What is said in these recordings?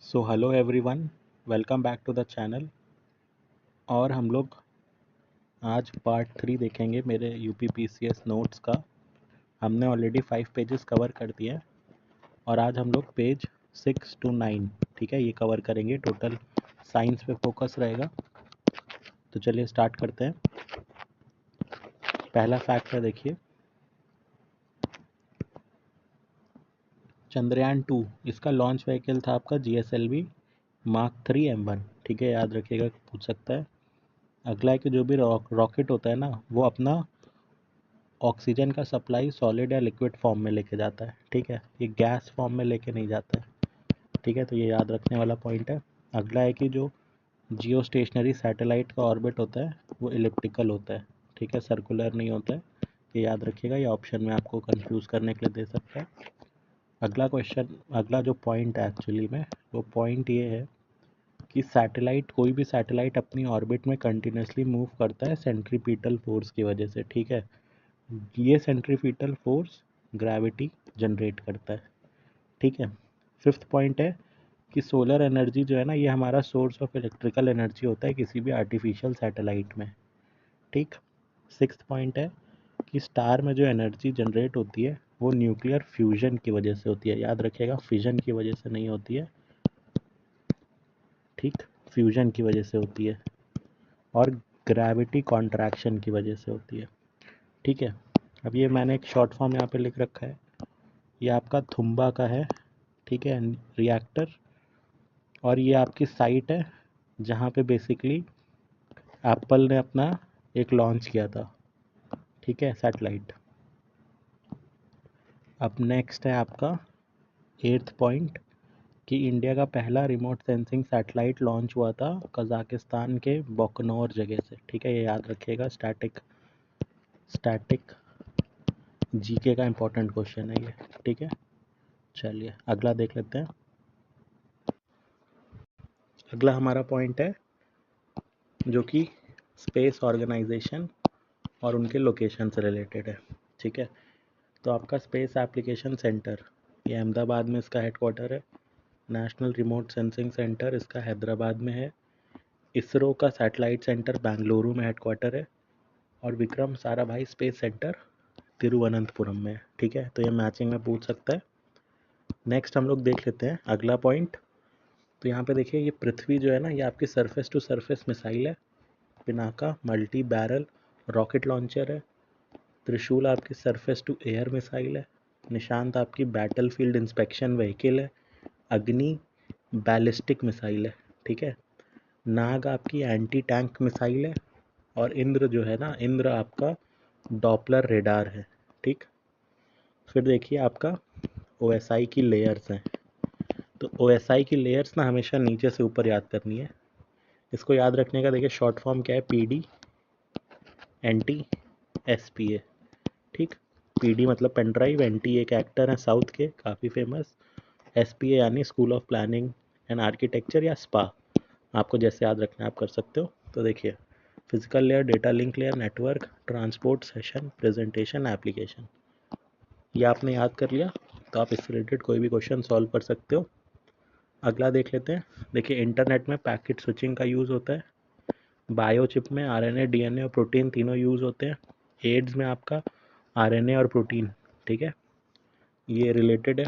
So hello everyone, welcome back to the channel. और हम लोग आज पार्ट 3 देखेंगे मेरे यूपीपीसीएस नोट्स का। हमने ऑलरेडी 5 पेजेस कवर कर दिए हैं और आज हम लोग पेज 6 to 9, ठीक है, ये कवर करेंगे। टोटल साइंस पे फोकस रहेगा। तो चलिए स्टार्ट करते हैं। पहला फैक्ट है, देखिए, चंद्रयान 2 इसका लॉन्च व्हीकल था आपका GSLV Mark 3 M1, ठीक है, याद रखिएगा, पूछ सकता है। अगला है कि जो भी रॉकेट होता है ना, वो अपना ऑक्सीजन का सप्लाई सॉलिड या लिक्विड फॉर्म में लेके जाता है, ठीक है, ये गैस फॉर्म में लेके नहीं जाता है, ठीक है, तो ये याद रखने वाला पॉइंट है। अगला है कि जो जियो स्टेशनरी सैटेलाइट का ऑर्बिट होता है वो इलिप्टिकल होता है, ठीक है, सर्कुलर नहीं होता है। ये याद रखिएगा, ये ऑप्शन में आपको कंफ्यूज करने के लिए दे सकता है। अगला जो पॉइंट है एक्चुअली में, वो पॉइंट ये है कि कोई भी सैटेलाइट अपनी ऑर्बिट में कंटिन्यूसली मूव करता है सेंट्रीपिटल फोर्स की वजह से, ठीक है। ये सेंट्रीपिटल फोर्स ग्रेविटी जनरेट करता है, ठीक है। फिफ्थ पॉइंट है कि सोलर एनर्जी जो है ना, ये हमारा सोर्स ऑफ इलेक्ट्रिकल एनर्जी होता है किसी भी आर्टिफिशियल सैटेलाइट में, ठीक। सिक्स्थ पॉइंट है कि स्टार में जो एनर्जी जनरेट होती है वो न्यूक्लियर फ्यूजन की वजह से होती है, याद रखिएगा, फिजन की वजह से नहीं होती है, ठीक, फ्यूजन की वजह से होती है और ग्रेविटी कॉन्ट्रैक्शन की वजह से होती है, ठीक है। अब ये मैंने एक शॉर्ट फॉर्म यहाँ पे लिख रखा है, ये आपका थुम्बा का है, ठीक है, रिएक्टर। और ये आपकी साइट है जहाँ पे बेसिकली एप्पल ने अपना एक लॉन्च किया था, ठीक है, सैटेलाइट। अब नेक्स्ट है आपका एट्थ पॉइंट कि इंडिया का पहला रिमोट सेंसिंग सैटेलाइट लॉन्च हुआ था कजाकिस्तान के बोकनौर जगह से, ठीक है, ये याद रखिएगा। स्टैटिक जीके का इंपॉर्टेंट क्वेश्चन है ये, ठीक है। चलिए अगला देख लेते हैं। अगला हमारा पॉइंट है जो कि स्पेस ऑर्गेनाइजेशन और उनके लोकेशन से रिलेटेड है, ठीक है। तो आपका स्पेस एप्लीकेशन सेंटर, ये अहमदाबाद में इसका हेडक्वार्टर है। नेशनल रिमोट सेंसिंग सेंटर इसका हैदराबाद में है। इसरो का सैटेलाइट सेंटर बेंगलुरु में हेडक्वार्टर है। और विक्रम साराभाई स्पेस सेंटर तिरुवनंतपुरम में है, ठीक है, तो ये मैचिंग में पूछ सकता है। नेक्स्ट हम लोग देख लेते हैं अगला पॉइंट। तो यहाँ पे देखिए, ये पृथ्वी जो है ना, ये आपकी सरफेस टू सरफेस मिसाइल है। Pinaka multi barrel rocket launcher है। त्रिशूल आपकी सरफेस टू एयर मिसाइल है। निशांत आपकी बैटलफील्ड इंस्पेक्शन व्हीकल है। अग्नि बैलिस्टिक मिसाइल है, ठीक है। नाग आपकी एंटी टैंक मिसाइल है। और इंद्र जो है ना, इंद्र आपका डॉपलर रेडार है, ठीक। फिर देखिए आपका OSI की लेयर्स हैं। तो OSI की लेयर्स ना हमेशा नीचे से ऊपर याद करनी है। इसको याद रखने का देखिए शॉर्ट फॉर्म क्या है, PD NT SPA, ठीक। PD मतलब पेन ड्राइव, NT एक एक्टर है साउथ के काफ़ी फेमस, SPA यानी school of planning and architecture या स्पा, आपको जैसे याद रखना है आप कर सकते हो। तो देखिए, physical layer, data link layer, network, transport, session, presentation, application, ये आपने याद कर लिया तो आप इससे रिलेटेड कोई भी क्वेश्चन सॉल्व कर सकते हो। अगला देख लेते हैं। देखिए, इंटरनेट में पैकेट स्विचिंग का यूज़ होता है। बायोचिप में RNA DNA और प्रोटीन तीनों यूज़ होते हैं। एड्स में आपका RNA और प्रोटीन, ठीक है, ये रिलेटेड है।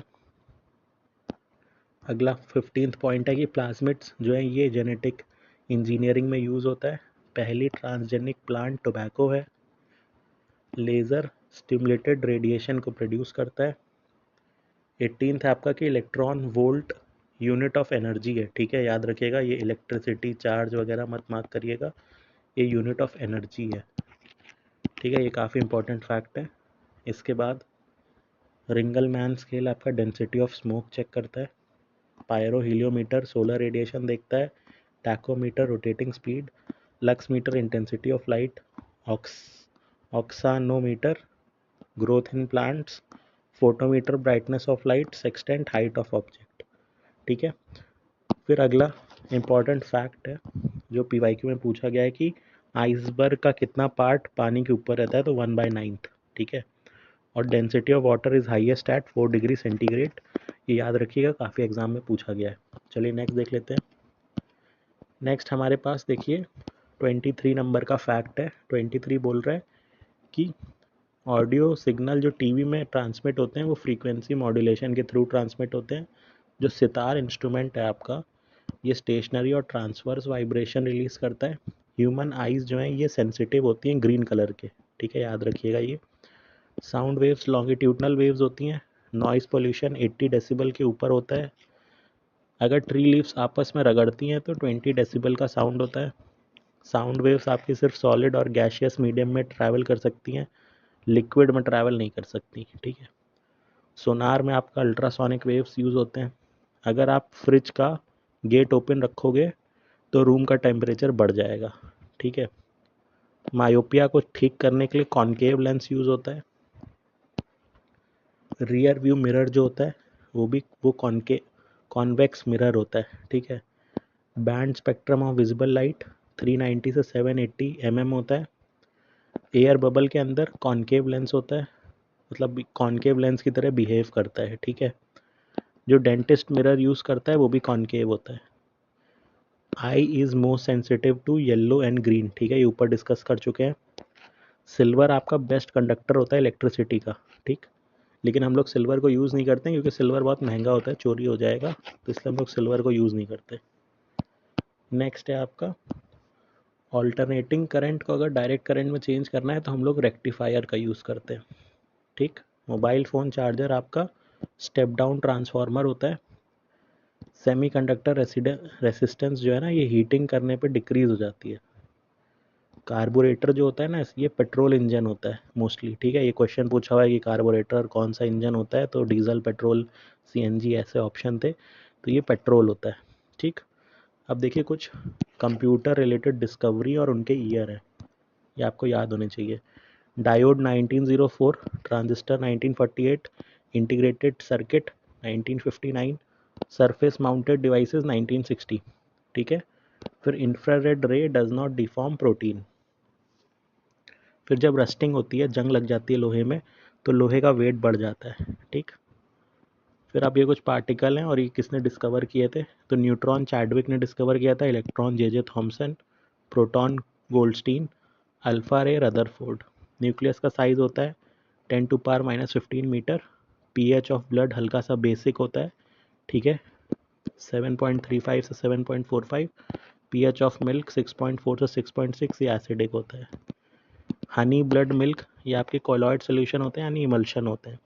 अगला 15th पॉइंट है कि प्लाज्मिड्स जो है ये जेनेटिक इंजीनियरिंग में यूज़ होता है। पहली ट्रांसजेनिक प्लांट टोबैको है। लेज़र स्टिमुलेटेड रेडिएशन को प्रोड्यूस करता है। 18th है आपका कि electron volt unit of energy है, ठीक है, याद रखिएगा, ये इलेक्ट्रिसिटी चार्ज वगैरह मत मार्क करिएगा, ये यूनिट ऑफ एनर्जी है, ठीक है, ये काफ़ी इंपॉर्टेंट फैक्ट है। इसके बाद रिंगल मैन स्केल आपका डेंसिटी ऑफ स्मोक चेक करता है। पायरो हीलियोमीटर सोलर रेडिएशन देखता है। Tachometer rotating speed. Lux meter intensity of light. Auxanometer growth in plants. Photometer brightness of light, sextant height of object, ठीक है। फिर अगला important fact है जो PYQ में पूछा गया है कि आइसबर्ग का कितना पार्ट पानी के ऊपर रहता है, तो 1/9, ठीक है। और density of water is highest eight 4 degree centigrade, ये याद रखिएगा, काफ़ी एग्जाम में पूछा गया है। चलिए नेक्स्ट देख लेते हैं। नेक्स्ट हमारे पास देखिए 23 नंबर का फैक्ट है। 23 बोल रहा है कि ऑडियो सिग्नल जो टीवी में ट्रांसमिट होते हैं वो फ्रीक्वेंसी मॉड्यूलेशन के थ्रू ट्रांसमिट होते हैं। जो सितार इंस्ट्रूमेंट है आपका, ये स्टेशनरी और ट्रांसवर्स वाइब्रेशन रिलीज करता है। ह्यूमन आइज़ जो हैं ये सेंसिटिव होती हैं ग्रीन कलर के, ठीक है, याद रखिएगा ये। साउंड वेव्स लॉन्गिट्यूडनल वेव्स होती हैं। नॉइज़ पोल्यूशन 80 डेसिबल के ऊपर होता है। अगर ट्री लीव्स आपस में रगड़ती हैं तो 20 डेसिबल का साउंड होता है। साउंड वेव्स आपकी सिर्फ सॉलिड और गैशियस मीडियम में ट्रैवल कर सकती हैं, लिक्विड में ट्रैवल नहीं कर सकती, ठीक है। सोनार में आपका अल्ट्रासोनिक वेव्स यूज़ होते हैं। अगर आप फ्रिज का गेट ओपन रखोगे तो रूम का टेम्परेचर बढ़ जाएगा, ठीक है। मायोपिया को ठीक करने के लिए कॉनकेव लेंस यूज़ होता है। रियर व्यू मिरर जो होता है वो कॉन्वेक्स मिरर होता है, ठीक है। Band spectrum of visible light 390 से 780 mm होता है। एयर बबल के अंदर कॉनकेव लेंस होता है, मतलब कॉनकेव लेंस की तरह बिहेव करता है, ठीक है। जो डेंटिस्ट मिरर यूज़ करता है वो भी कॉनकेव होता है। Eye is most sensitive to yellow and green, ठीक है, ये ऊपर डिस्कस कर चुके हैं। सिल्वर आपका बेस्ट कंडक्टर होता है इलेक्ट्रिसिटी का, ठीक। लेकिन हम लोग सिल्वर को यूज़ नहीं करते क्योंकि सिल्वर बहुत महंगा होता है, चोरी हो जाएगा, तो इसलिए हम लोग सिल्वर को यूज़ नहीं करते। नेक्स्ट है आपका ऑल्टरनेटिंग करंट को अगर डायरेक्ट करंट में चेंज करना है तो हम लोग रेक्टिफायर का यूज़ करते हैं, ठीक। मोबाइल फ़ोन चार्जर आपका स्टेप डाउन ट्रांसफार्मर होता है। सेमीकंडक्टर रेसिस्टेंस जो है ना ये हीटिंग करने पे डिक्रीज़ हो जाती है। कार्बोरेटर जो होता है ना ये पेट्रोल इंजन होता है मोस्टली, ठीक है। ये क्वेश्चन पूछा हुआ है कि कार्बोरेटर कौन सा इंजन होता है, तो डीजल, पेट्रोल, सीएनजी ऐसे ऑप्शन थे, तो ये पेट्रोल होता है, ठीक। अब देखिए कुछ कंप्यूटर रिलेटेड डिस्कवरी और उनके ईयर है, ये आपको याद होने चाहिए। Diode 1904, transistor 1948, integrated circuit 1959, surface mounted devices 1960, ठीक है। फिर इंफ्रारेड रे डज नॉट डिफॉर्म प्रोटीन। फिर जब रस्टिंग होती है, जंग लग जाती है लोहे में, तो लोहे का वेट बढ़ जाता है, ठीक। फिर अब ये कुछ पार्टिकल हैं और ये किसने डिस्कवर किए थे, तो न्यूट्रॉन चैडविक ने डिस्कवर किया था, electron J Thomson, proton Goldstein, alpha रे रदरफोर्ड। न्यूक्लियस का साइज़ होता है 10⁻⁻15 मीटर। पीएच ऑफ ब्लड हल्का सा बेसिक होता है, ठीक है, 7.35 से 7.45। पीएच ऑफ मिल्क 6.4 से 6.6, ये एसिडिक होता है। हनी ब्लड मिल्क ये आपके कोलॉइड सोल्यूशन होते हैं, यानी इमल्शन होते हैं।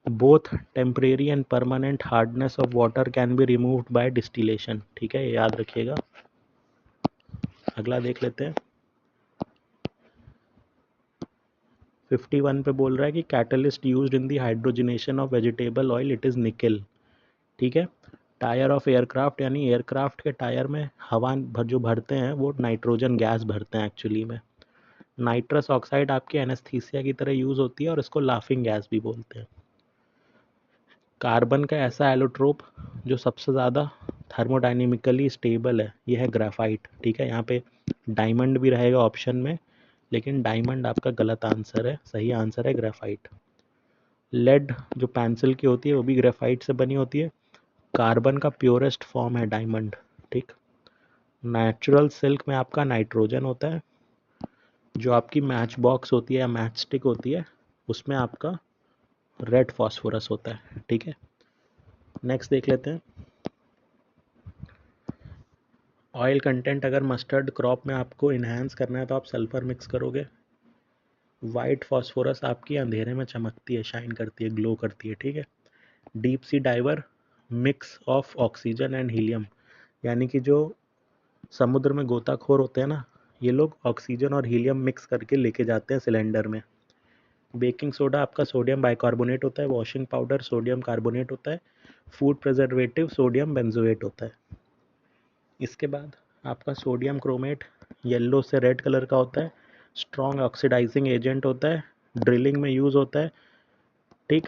Both temporary and permanent hardness of water can be removed by distillation, ठीक है, ये याद रखिएगा। अगला देख लेते हैं। 51 पे बोल रहा है कि catalyst used in the hydrogenation of vegetable oil it is निकल, ठीक है। टायर ऑफ एयरक्राफ्ट यानी एयरक्राफ्ट के टायर में हवा जो भरते हैं वो नाइट्रोजन गैस भरते हैं एक्चुअली में। नाइट्रस ऑक्साइड आपकी एनेस्थीसिया की तरह यूज़ होती है और इसको लाफिंग गैस भी बोलते हैं। कार्बन का ऐसा एलोट्रोप जो सबसे ज़्यादा थर्मोडाइनेमिकली स्टेबल है, ये है ग्राफाइट, ठीक है। यहाँ पे डायमंड भी रहेगा ऑप्शन में, लेकिन डायमंड आपका गलत आंसर है, सही आंसर है ग्राफाइट। लेड जो पेंसिल की होती है वो भी ग्राफाइट से बनी होती है। कार्बन का प्योरेस्ट फॉर्म है डायमंड, ठीक। नेचुरल सिल्क में आपका नाइट्रोजन होता है। जो आपकी मैच बॉक्स होती है या मैच स्टिक होती है उसमें आपका रेड फॉस्फोरस होता है, ठीक है। नेक्स्ट देख लेते हैं। ऑयल कंटेंट अगर मस्टर्ड क्रॉप में आपको इन्हांस करना है तो आप सल्फर मिक्स करोगे। वाइट फॉस्फोरस आपकी अंधेरे में चमकती है, शाइन करती है, ग्लो करती है, ठीक है। Deep sea diver mix of oxygen and helium, यानी कि जो समुद्र में गोताखोर होते हैं ना, ये लोग ऑक्सीजन और हीलियम मिक्स करके लेके जाते हैं सिलेंडर में। बेकिंग सोडा आपका सोडियम बाइकार्बोनेट होता है। वॉशिंग पाउडर सोडियम कार्बोनेट होता है। फूड प्रिजर्वेटिव सोडियम बेंजोएट होता है। इसके बाद आपका सोडियम क्रोमेट येलो से रेड कलर का होता है। स्ट्रॉन्ग ऑक्सीडाइजिंग एजेंट होता है, ड्रिलिंग में यूज़ होता है, ठीक।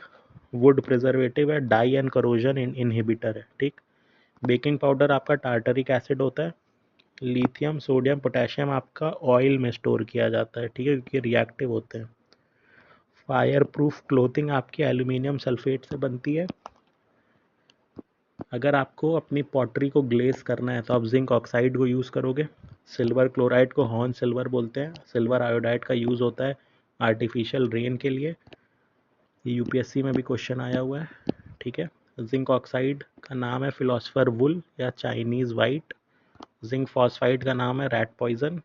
वुड प्रिजर्वेटिव है, डाई एंड करोजन इनहिबिटर है, ठीक। बेकिंग पाउडर आपका टार्टरिक एसिड होता है। लिथियम सोडियम पोटेशियम आपका ऑयल में स्टोर किया जाता है, ठीक है, क्योंकि रिएक्टिव होते हैं। फायर प्रूफ क्लोथिंग आपकी एल्यूमिनियम सल्फेट से बनती है। अगर आपको अपनी पॉटरी को ग्लेस करना है तो आप जिंक ऑक्साइड को यूज़ करोगे। सिल्वर क्लोराइड को हॉर्न सिल्वर बोलते हैं। सिल्वर आयोडाइड का यूज़ होता है आर्टिफिशियल रेन के लिए। ये यूपीएससी में भी क्वेश्चन आया हुआ है, ठीक है। जिंक ऑक्साइड का नाम है फिलोसफर वुल या चाइनीज़ वाइट। जिंक फॉस्फाइड का नाम है रैट पॉइजन।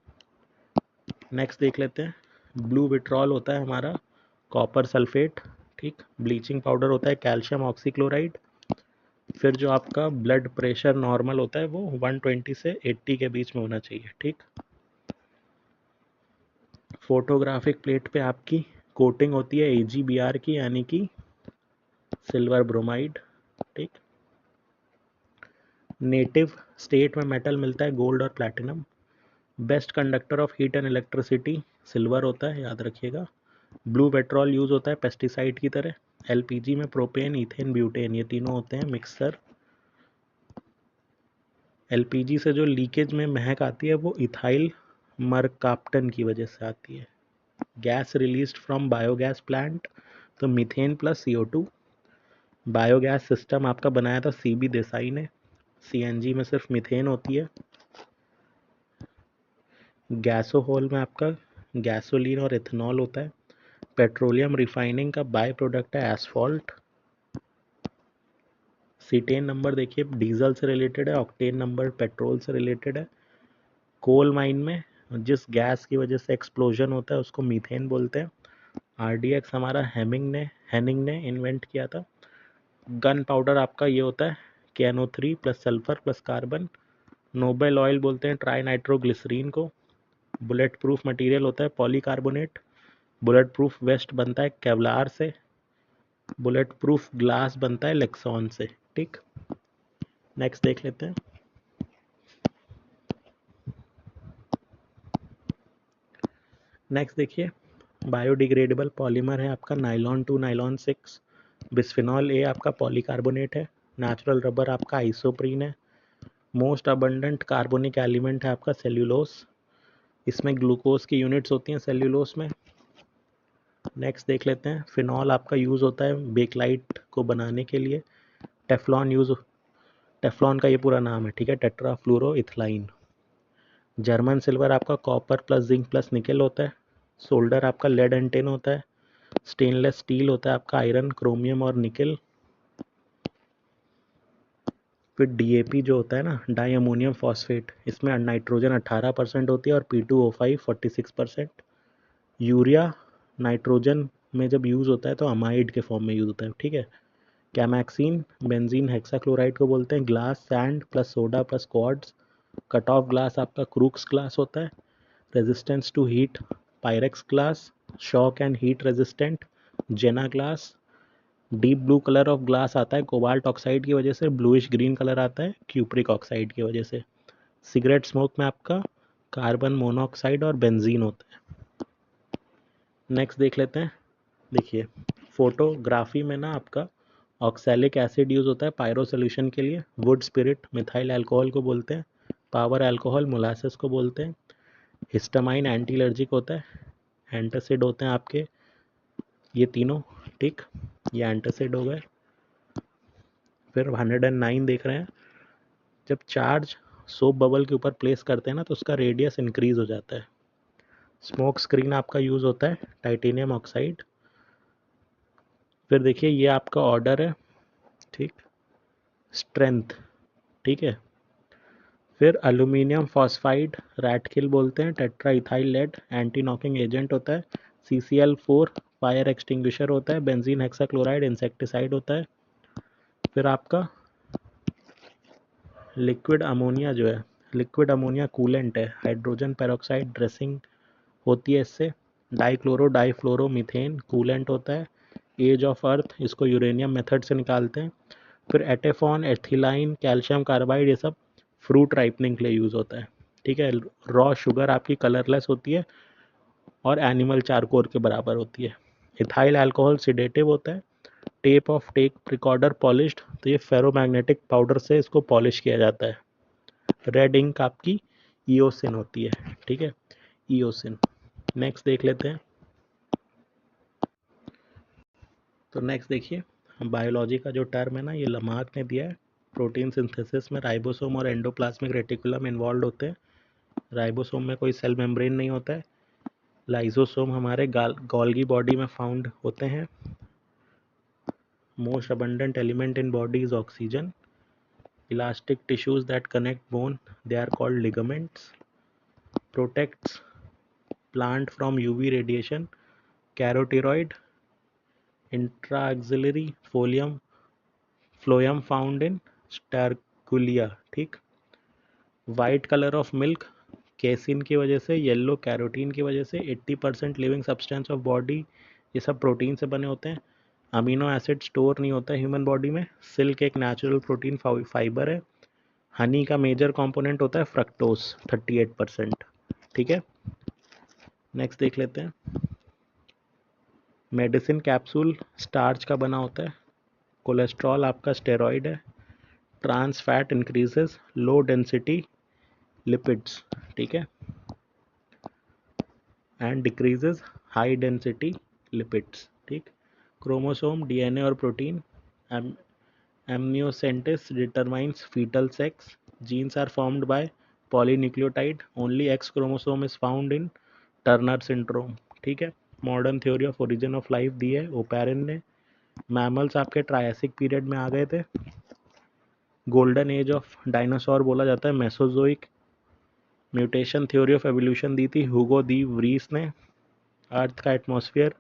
नेक्स्ट देख लेते हैं। ब्लू विट्रॉल होता है हमारा कॉपर सल्फेट, ठीक। ब्लीचिंग पाउडर होता है कैल्शियम ऑक्सीक्लोराइड। फिर जो आपका ब्लड प्रेशर नॉर्मल होता है वो 120 से 80 के बीच में होना चाहिए, ठीक। फोटोग्राफिक प्लेट पे आपकी कोटिंग होती है AgBr की, यानी कि सिल्वर ब्रोमाइड, ठीक। नेटिव स्टेट में मेटल मिलता है गोल्ड और platinum. Best conductor of heat and electricity silver होता है, याद रखिएगा। ब्लू पेट्रोल यूज होता है पेस्टिसाइड की तरह। एलपीजी में प्रोपेन, इथेन, ब्यूटेन ये तीनों होते हैं मिक्सर। एलपीजी से जो लीकेज में महक आती है वो इथाइल मरकाप्टन की वजह से आती है। Gas released from biogas plant तो methane plus CO2। Biogas system आपका बनाया था CB देसाई ने। सीएनजी में सिर्फ मीथेन होती है। गैसोहोल में आपका गैसोलीन और इथेनॉल होता है। पेट्रोलियम रिफाइनिंग का बाय प्रोडक्ट है एसफॉल्ट। सीटेन नंबर देखिए डीजल से रिलेटेड है, ऑक्टेन नंबर पेट्रोल से रिलेटेड है। कोल माइन में जिस गैस की वजह से एक्सप्लोजन होता है उसको मीथेन बोलते हैं। RDX हमारा हेनिंग ने इन्वेंट किया था। गन पाउडर आपका ये होता है KNO3 plus sulphur plus carbon. Nobel oil बोलते हैं ट्राई नाइट्रोग्लिसरीन को। बुलेट प्रूफ मटेरियल होता है पॉलीकार्बोनेट। बुलेट प्रूफ वेस्ट बनता है केवलार से। बुलेट प्रूफ ग्लास बनता है लेक्सॉन से, ठीक। नेक्स्ट देख लेते हैं। नेक्स्ट देखिए बायोडिग्रेडेबल पॉलीमर है आपका नाइलॉन 2 नाइलॉन 6। बिस्फिनॉल ए आपका पॉलीकार्बोनेट है। नेचुरल रबर आपका आइसोप्रीन है। मोस्ट अबंडेंट कार्बोनिक एलिमेंट है आपका सेल्यूलोस। इसमें ग्लूकोज की यूनिट्स होती हैं सेल्यूलोस में। नेक्स्ट देख लेते हैं। फिनॉल आपका यूज़ होता है बेकलाइट को बनाने के लिए। टेफ्लॉन का ये पूरा नाम है, ठीक है, टेट्रा फ्लोरो इथलाइन। जर्मन सिल्वर आपका copper plus zinc plus nickel होता है। सोल्डर आपका लेड एंड टिन होता है। स्टेनलेस स्टील होता है आपका आयरन क्रोमियम और निकेल। फिर DAP जो होता है ना डाई अमोनियम फॉस्फेट, इसमें नाइट्रोजन 18% होती है और P2O5 46%। यूरिया नाइट्रोजन में जब यूज़ होता है तो अमाइड के फॉर्म में यूज़ होता है, ठीक है। कैमैक्सिन बेंजीन हेक्साक्लोराइड को बोलते हैं। Glass sand plus soda plus quartz. Cut off glass आपका क्रूक्स ग्लास होता है। Resistance to heat Pyrex glass. Shock and heat resistant Jena glass. Deep blue colour of glass आता है कोबाल्ट ऑक्साइड की वजह से। ब्लूइश ग्रीन कलर आता है क्यूप्रिक ऑक्साइड की वजह से। सिगरेट स्मोक में आपका कार्बन मोनोऑक्साइड और बेंजीन होता है। नेक्स्ट देख लेते हैं। देखिए फोटोग्राफी में ना आपका ऑक्सैलिक एसिड यूज होता है पायरो सोल्यूशन के लिए। वुड स्पिरिट मिथाइल अल्कोहल को बोलते हैं। पावर अल्कोहल मोलासेस को बोलते हैं। हिस्टामाइन एंटी एलर्जिक होता है। एंटासिड होते हैं आपके ये तीनों, ठीक। ये एंटासिड हो गए। फिर 109 देख रहे हैं। जब चार्ज सोप बबल के ऊपर प्लेस करते हैं ना तो उसका रेडियस इंक्रीज हो जाता है। स्मोक स्क्रीन आपका यूज होता है टाइटेनियम ऑक्साइड। फिर देखिए ये आपका ऑर्डर है, ठीक, स्ट्रेंथ, ठीक है। फिर एल्यूमिनियम फॉस्फाइड रैट किल बोलते हैं। Tetra ethyl lead anti knocking agent होता है। CCl4 फायर एक्सटिंग्विशर होता है। बेंजीन हेक्साक्लोराइड इंसेक्टिसाइड होता है। फिर आपका लिक्विड अमोनिया जो है, लिक्विड अमोनिया कूलेंट है। हाइड्रोजन पेरोक्साइड ड्रेसिंग होती है इससे। डाईक्लोरो डाईफ्लोरो मीथेन कूलेंट होता है। एज ऑफ अर्थ इसको यूरेनियम मेथड से निकालते हैं। फिर एटेफॉन एथिलाइन कैल्शियम कार्बाइड ये सब फ्रूट राइपनिंग के लिए यूज़ होता है, ठीक है। रॉ शुगर आपकी कलरलेस होती है और एनिमल चारकोल के बराबर होती है। इथाइल अल्कोहल सिडेटिव होता है। Tape of tech recorder polished तो ये फेरोमैग्नेटिक पाउडर से इसको पॉलिश किया जाता है। रेड इंक आपकी ईओसिन होती है, ठीक है, ईओसिन। नेक्स्ट देख लेते हैं। तो नेक्स्ट देखिए बायोलॉजी का जो टर्म है ना ये लमार्क ने दिया है प्रोटीन सिंथेसिस में राइबोसोम और एंडोप्लाज्मिक रेटिकुलम इन्वॉल्व होते हैं। राइबोसोम में कोई सेल मेम्ब्रेन नहीं होता है। लाइसोसोम हमारे गोल्गी बॉडी में फाउंड होते हैं। Most abundant element in body is oxygen. Elastic tissues that connect bone, they are called ligaments. Protects plant from UV radiation. Caroteroid, intraaxillary phloem found in sterculia. ठीक। White colour of milk casein की वजह से, yellow carotene की वजह से। 80% living substance of body ये सब protein से बने होते हैं। अमीनो एसिड स्टोर नहीं होता है ह्यूमन बॉडी में। सिल्क एक नेचुरल प्रोटीन फाइबर है। हनी का मेजर कंपोनेंट होता है फ्रक्टोज 38%। ठीक है, नेक्स्ट देख लेते हैं। मेडिसिन कैप्सूल स्टार्च का बना होता है। कोलेस्ट्रॉल आपका स्टेरॉइड है। Trans fat increases low density lipids, ठीक है, and decreases high density lipids. ठीक। क्रोमोसोम, डीएनए और protein. amniocentesis determines fetal sex. Genes are formed by polynucleotide. Only X chromosome is found in Turner syndrome. ठीक है। Modern theory of origin of life दी है Oparin ने। Mammals आपके Triassic period में आ गए थे। गोल्डन एज ऑफ डायनासोर बोला जाता है Mesozoic. Mutation theory of evolution दी थी हुगो दी व्रीस ने। अर्थ का एटमॉस्फेयर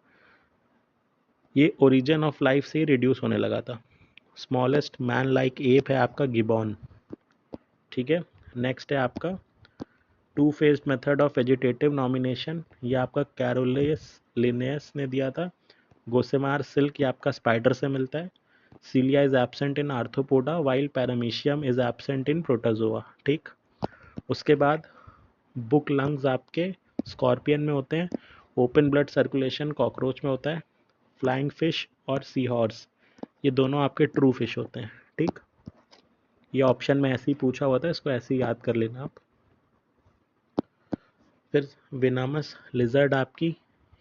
ये ओरिजिन ऑफ लाइफ से रिड्यूस होने लगा था। स्मॉलेस्ट मैन लाइक एप है आपका गिबॉन। ठीक है, नेक्स्ट है आपका two phased method of vegetative nomination. ये आपका कैरोलेस लिनेयस ने दिया था। गोसेमार सिल्क ये आपका स्पाइडर से मिलता है। Cilia is absent in Arthropoda while Paramecium is absent in Protozoa. ठीक। उसके बाद बुक लंग्स आपके स्कॉर्पियन में होते हैं। ओपन ब्लड सर्कुलेशन कॉकरोच में होता है। फ्लाइंग फिश और सी हॉर्स ये दोनों आपके ट्रू फिश होते हैं। ठीक, ये ऑप्शन में ऐसे ही पूछा हुआ था, इसको ऐसे ही याद कर लेना आप। फिर वेनमस लिजर्ड आपकी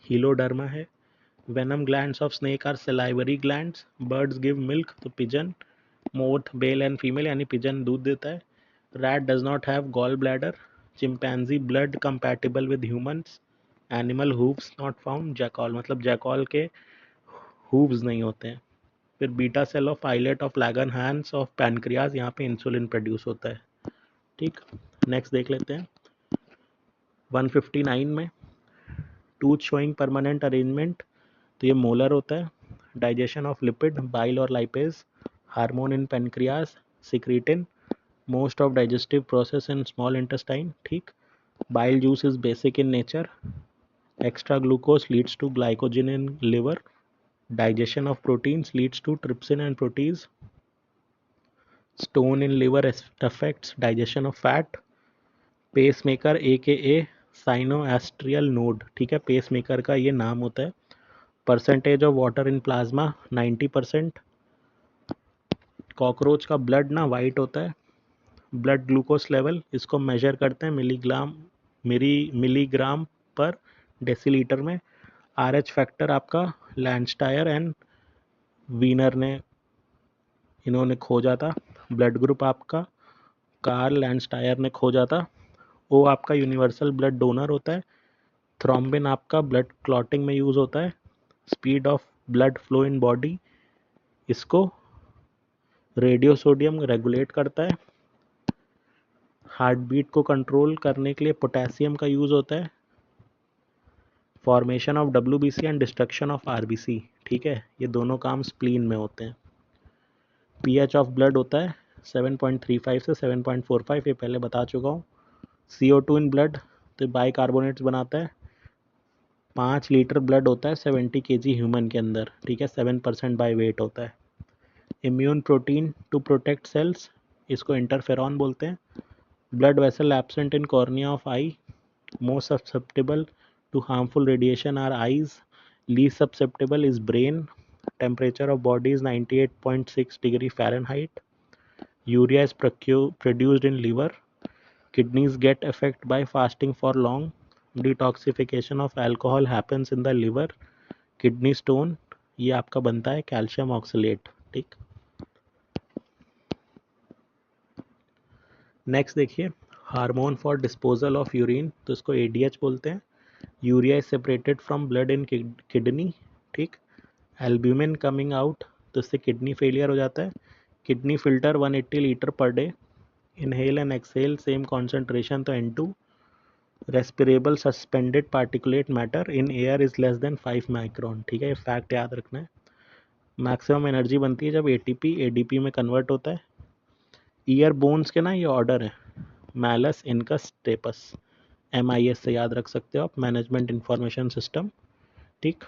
हीलोडर्मा है। Venom glands of snake are salivary glands. Birds give milk तो pigeon, both male and female यानी पिजन दूध देता है। Rat does not have gall bladder. Chimpanzee blood compatible with humans. Animal hooves not found. Jackal मतलब jackal के हूव्स नहीं होते हैं। फिर beta cell of islet of Langerhans of pancreas, यहाँ पे इंसुलिन प्रोड्यूस होता है। ठीक, नेक्स्ट देख लेते हैं 159 में टूथ शोइंग परमानेंट अरेंजमेंट, तो ये मोलर होता है। डाइजेशन ऑफ लिपिड, बाइल और lipase. Hormone in pancreas, secretin. Most of digestive process in small intestine. ठीक, bile juice is basic in nature. Extra glucose leads to glycogen in liver. Digestion of proteins leads to trypsin and protease. Stone in liver affects digestion of fat. Pacemaker aka sinoastrial node, ठीक है, pacemaker का ये नाम होता है। Percentage of water in plasma 90%। Cockroach का blood ना white होता है। ब्लड ग्लूकोज लेवल इसको मेजर करते हैं मिलीग्राम पर डेसीलीटर में। RH फैक्टर आपका लैंडस्टायर एंड वीनर ने इन्होंने खोजा था। ब्लड ग्रुप आपका कार्ल लैंडस्टायर ने खोजा था। ओ आपका यूनिवर्सल ब्लड डोनर होता है। थ्रोम्बिन आपका ब्लड क्लॉटिंग में यूज होता है। Speed of blood flow in body इसको रेडियो सोडियम रेगुलेट करता है। हार्ट बीट को कंट्रोल करने के लिए पोटेशियम का यूज होता है। Formation of WBC and destruction of RBC, ठीक है, ये दोनों काम स्प्लीन में होते हैं। pH ऑफ ब्लड होता है 7.35 से 7.45, ये पहले बता चुका हूँ। CO2 इन ब्लड तो बाइकार्बोनेट्स बनाता है। 5 लीटर ब्लड होता है 70 kg ह्यूमन के अंदर, ठीक है, 7% बाय वेट होता है। Immune protein to protect cells, इसको इंटरफेरॉन बोलते हैं। Blood vessel absent in cornea of eye. Most susceptible to harmful radiation are eyes. Least susceptible is brain. Temperature of body is 98.6 degree Fahrenheit. Urea is produced in liver. Kidneys get affected by fasting for long. Detoxification of alcohol happens in the liver. Kidney stone ये आपका बनता है calcium oxalate. ठीक, next देखिए, hormone for disposal of urine, तो इसको ADH बोलते हैं। Urea is separated from blood in kidney, ठीक। एल्ब्यूमिन कमिंग आउट, तो इससे किडनी फेलियर हो जाता है। Kidney filter 180 litre per day. Inhale and exhale same concentration, तो N2। Respirable suspended particulate matter in air is less than 5 micron, ठीक है, ये फैक्ट याद रखना है। मैक्सिमम एनर्जी बनती है जब ATP ADP में कन्वर्ट होता है। ईयर बोन्स के ना ये ऑर्डर है, मैलस इनकस स्टेपस, MIS से याद रख सकते हो आप, मैनेजमेंट इंफॉर्मेशन सिस्टम, ठीक।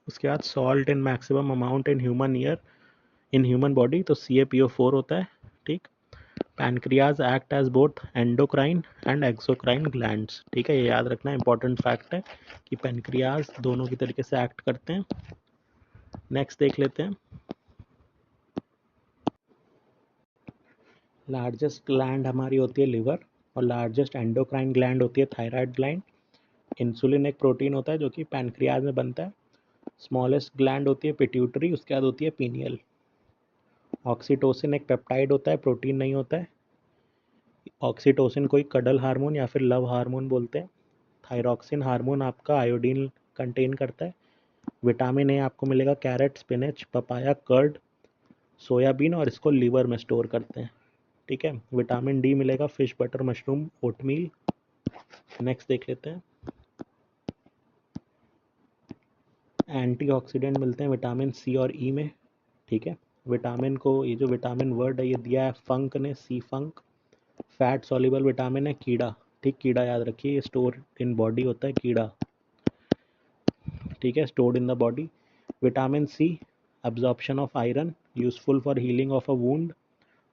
उसके बाद salt in maximum amount in human ear, in human body, तो CaPO4 होता है, ठीक। Pancreas act as both endocrine and exocrine glands, ठीक है, ये याद रखना इंपॉर्टेंट फैक्ट है कि पैनक्रियाज दोनों की तरीके से एक्ट करते हैं। नेक्स्ट देख लेते हैं, लार्जेस्ट ग्लैंड हमारी होती है लिवर, और लार्जेस्ट एंडोक्राइन ग्लैंड होती है थायराइड ग्लैंड। इंसुलिन एक प्रोटीन होता है जो कि पैनक्रियाज में बनता है। स्मॉलेस्ट ग्लैंड होती है पिट्यूटरी, उसके बाद होती है पीनियल। ऑक्सीटोसिन एक पेप्टाइड होता है, प्रोटीन नहीं होता है। ऑक्सीटोसिन कोई कडल हार्मोन या फिर लव हार्मोन बोलते हैं। थायरॉक्सिन हार्मोन आपका आयोडीन कंटेन करता है। विटामिन ए आपको मिलेगा carrot, spinach, papaya, curd, soybean, और इसको लीवर में स्टोर करते हैं, ठीक है। विटामिन डी मिलेगा fish, butter, mushroom, oatmeal. Next देख लेते हैं, एंटीऑक्सीडेंट मिलते हैं विटामिन सी और ई में, ठीक है। विटामिन को, ये जो विटामिन वर्ड है ये दिया है फंक ने, सी फंक। फैट सॉल्युबल विटामिन है कीड़ा, ठीक, कीड़ा याद रखिए, ये स्टोर इन बॉडी होता है कीड़ा, ठीक है, stored in the body. Vitamin C absorption of iron, useful for healing of a wound.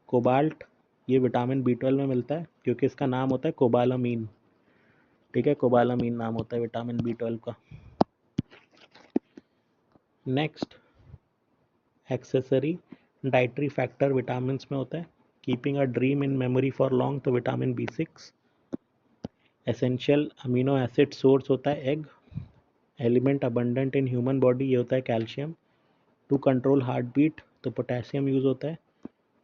Cobalt, ये विटामिन B12 में मिलता है क्योंकि इसका नाम होता है कोबालामीन, ठीक है, कोबालामीन नाम होता है विटामिन B12 का। Next, accessory dietary factor vitamin में होता है। Keeping a dream in memory for long, तो vitamin B6। Essential amino acid source होता है egg. Element abundant in human body, ये होता है calcium. To control heart beat, तो पोटेशियम यूज होता है।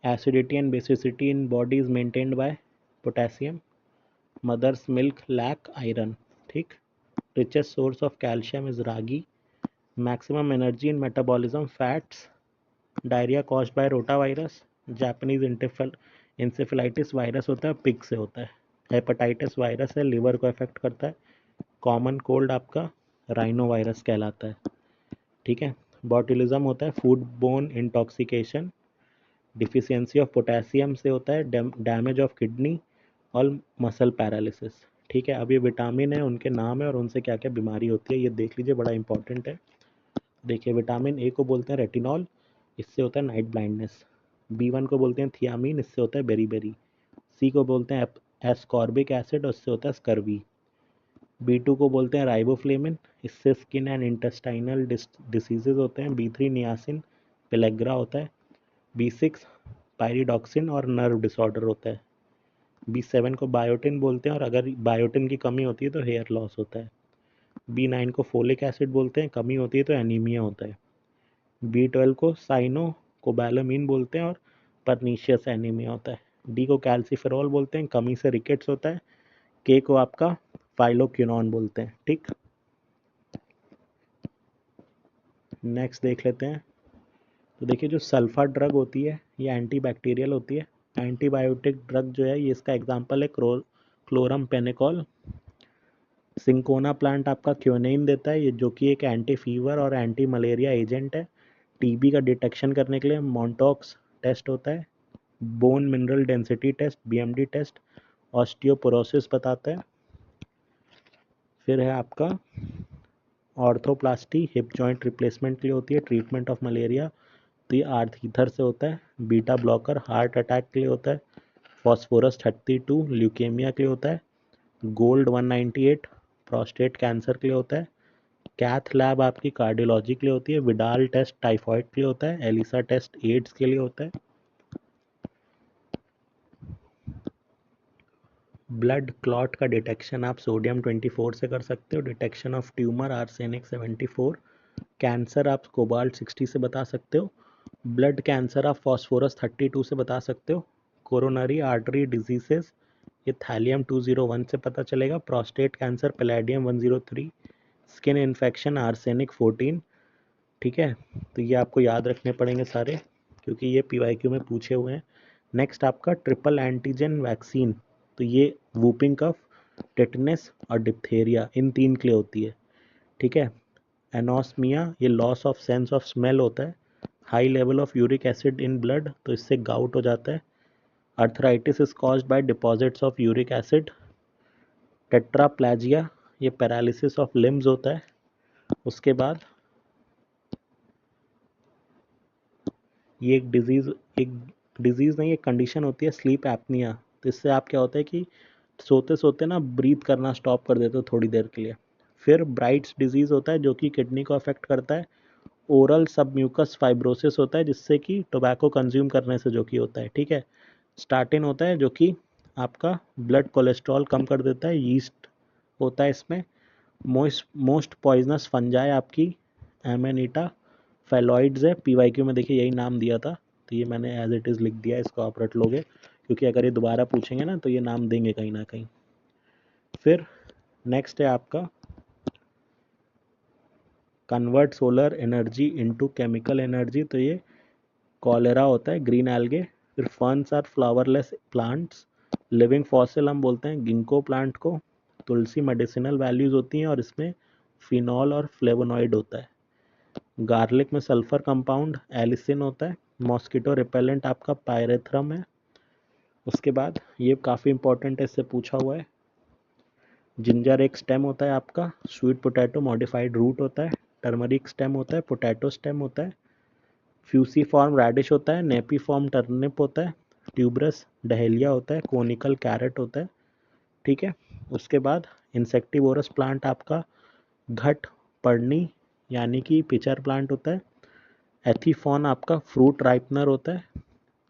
Acidity and basicity in body is maintained by potassium. Mother's milk lack iron, ठीक। Richest source of calcium is ragi. Maximum energy in metabolism fats. Diarrhoea caused by rota virus. Japanese encephalitis virus होता है, pig से होता है। Hepatitis virus है, liver को affect करता है। कॉमन कोल्ड आपका राइनो वायरस कहलाता है, ठीक है। बॉटुलिज्म होता है food bone intoxication. Deficiency of potassium से होता है डैमेज ऑफ किडनी और मसल पैरालिसिस, ठीक है। अब ये विटामिन है, उनके नाम है और उनसे क्या क्या बीमारी होती है ये देख लीजिए, बड़ा इंपॉर्टेंट है। देखिए, विटामिन ए को बोलते हैं रेटिनॉल, इससे होता है नाइट ब्लाइंडनेस। B1 को बोलते हैं थियामीन, इससे होता है बेरीबेरी। सी को बोलते हैं एस्कॉर्बिक एसिड, और इससे होता है स्कर्वी। B2 को बोलते हैं राइबोफ्लेविन, इससे स्किन एंड इंटेस्टाइनल डिसीजेज होते हैं। B3 नियासिन, पेलेग्रा होता है। B6 पायरिडॉक्सिन और नर्व डिसऑर्डर होता है। B7 को बायोटिन बोलते हैं, और अगर बायोटिन की कमी होती है तो हेयर लॉस होता है। B9 को फोलिक एसिड बोलते हैं, कमी होती है तो एनीमिया होता है। B12 को साइनो कोबालामीन बोलते हैं, और परनीशियस एनीमिया होता है। D को कैल्सीफेरॉल बोलते हैं, कमी से रिकेट्स होता है। K को आपका फाइलोक्विनोन बोलते हैं, ठीक। नेक्स्ट देख लेते हैं, तो देखिए, जो सल्फा ड्रग होती है ये एंटीबैक्टीरियल होती है। एंटीबायोटिक ड्रग जो है ये इसका एग्जांपल है क्लोरम पेनिकॉल। सिंकोना प्लांट आपका क्योनेइन देता है, ये जो कि एक एंटी फीवर और एंटी मलेरिया एजेंट है। टीबी का डिटेक्शन करने के लिए मॉन्टॉक्स टेस्ट होता है। Bone mineral density test, BMD test, osteoporosis बताता है। फिर है आपका ऑर्थोप्लास्टी, हिप जॉइंट रिप्लेसमेंट के लिए होती है। ट्रीटमेंट ऑफ मलेरिया, तो ये आर्थीथर से होता है। बीटा ब्लॉकर हार्ट अटैक के लिए होता है। फॉस्फोरस 32 ल्यूकेमिया के लिए होता है। गोल्ड 198 प्रोस्टेट कैंसर के लिए होता है। कैथ लैब आपकी कार्डियोलॉजी के लिए होती है। विडाल टेस्ट टाइफॉइड के लिए होता है। एलिसा टेस्ट एड्स के लिए होता है। ब्लड क्लॉट का डिटेक्शन आप सोडियम 24 से कर सकते हो। Detection of tumour arsenic 74। Cancer आप कोबाल्ट 60 से बता सकते हो। ब्लड कैंसर आप फॉस्फोरस 32 से बता सकते हो। कोरोनरी आर्टरी डिजीजेस ये थैलियम 201 से पता चलेगा। Prostate cancer palladium 103, skin infection arsenic 14। ठीक है, तो ये आपको याद रखने पड़ेंगे सारे, क्योंकि ये PYQ में पूछे हुए हैं। नेक्स्ट आपका ट्रिपल एंटीजन वैक्सीन, तो ये वूपिंग कफ, टेटनस और डिप्थेरिया, इन 3 के लिए होती है। ठीक है। एनोस्मिया, ये loss of sense of smell होता है। High level of uric acid in blood, तो इससे गाउट हो जाता है। Arthritis is caused by deposits of uric acid. Tetraplegia, ये पैरालिसिस ऑफ लिम्स होता है। उसके बाद ये एक डिजीज़ नहीं, एक कंडीशन होती है स्लीप एपनिया। तो इससे आप क्या होता है कि सोते सोते ना ब्रीथ करना स्टॉप कर देते हो थोड़ी देर के लिए। फिर ब्राइट्स डिजीज़ होता है जो कि किडनी को अफेक्ट करता है। ओरल सबम्यूकस फाइब्रोसिस होता है जिससे कि टोबैको कंज्यूम करने से जो कि होता है। ठीक है। स्टार्टिन होता है जो कि आपका ब्लड कोलेस्ट्रॉल कम कर देता है। यीस्ट होता है इसमें। मोस्ट पॉइजनस फंजाई आपकी एमेनिटा फैलॉइड्स है। PYQ में देखिए यही नाम दिया था, तो ये मैंने एज इट इज़ लिख दिया, इसको आप रट लोगे, क्योंकि अगर ये दोबारा पूछेंगे ना तो ये नाम देंगे कहीं ना कहीं। फिर नेक्स्ट है आपका convert solar energy into chemical energy, तो ये कॉलेरा होता है, ग्रीन एल्गे। फिर ferns are flowerless plants. Living fossil हम बोलते हैं गिंको प्लांट को। तुलसी मेडिसिनल वैल्यूज होती हैं और इसमें फिनॉल और फ्लेवोनॉइड होता है। गार्लिक में सल्फर कंपाउंड एलिसिन होता है। मॉस्किटो रिपेलेंट आपका पायरेथ्रम है। उसके बाद ये काफ़ी इंपॉर्टेंट है, इससे पूछा हुआ है। जिंजर एक स्टेम होता है आपका। स्वीट पोटैटो मॉडिफाइड रूट होता है। टर्मरिक स्टेम होता है। पोटैटो स्टेम होता है। फ्यूसीफॉर्म रेडिश होता है। नेपीफॉर्म टर्निप होता है। ट्यूबरस डहेलिया होता है। कोनिकल कैरेट होता है। ठीक है। उसके बाद इंसेक्टिवोरस प्लांट आपका घट पर्णी यानी कि पिचर प्लांट होता है। एथीफॉन आपका फ्रूट राइपनर होता है।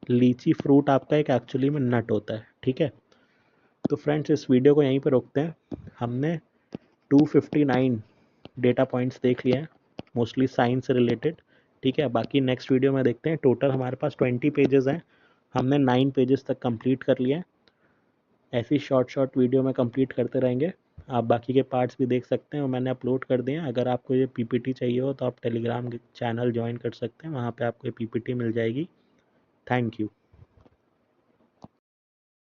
लीची फ्रूट आपका एक एक्चुअली में नट होता है। ठीक है। तो फ्रेंड्स इस वीडियो को यहीं पे रोकते हैं। हमने 259 डेटा पॉइंट्स देख लिए हैं, मोस्टली साइंस से रिलेटेड। ठीक है, बाकी नेक्स्ट वीडियो में देखते हैं। टोटल हमारे पास 20 पेजेस हैं, हमने 9 पेजेस तक कंप्लीट कर लिए हैं। ऐसी शॉर्ट शॉर्ट वीडियो में कंप्लीट करते रहेंगे। आप बाकी के पार्ट्स भी देख सकते हैं और मैंने अपलोड कर दिए हैं। अगर आपको ये PPT चाहिए हो तो आप टेलीग्राम चैनल ज्वाइन कर सकते हैं, वहाँ पे आपको ये PPT मिल जाएगी। Thank you.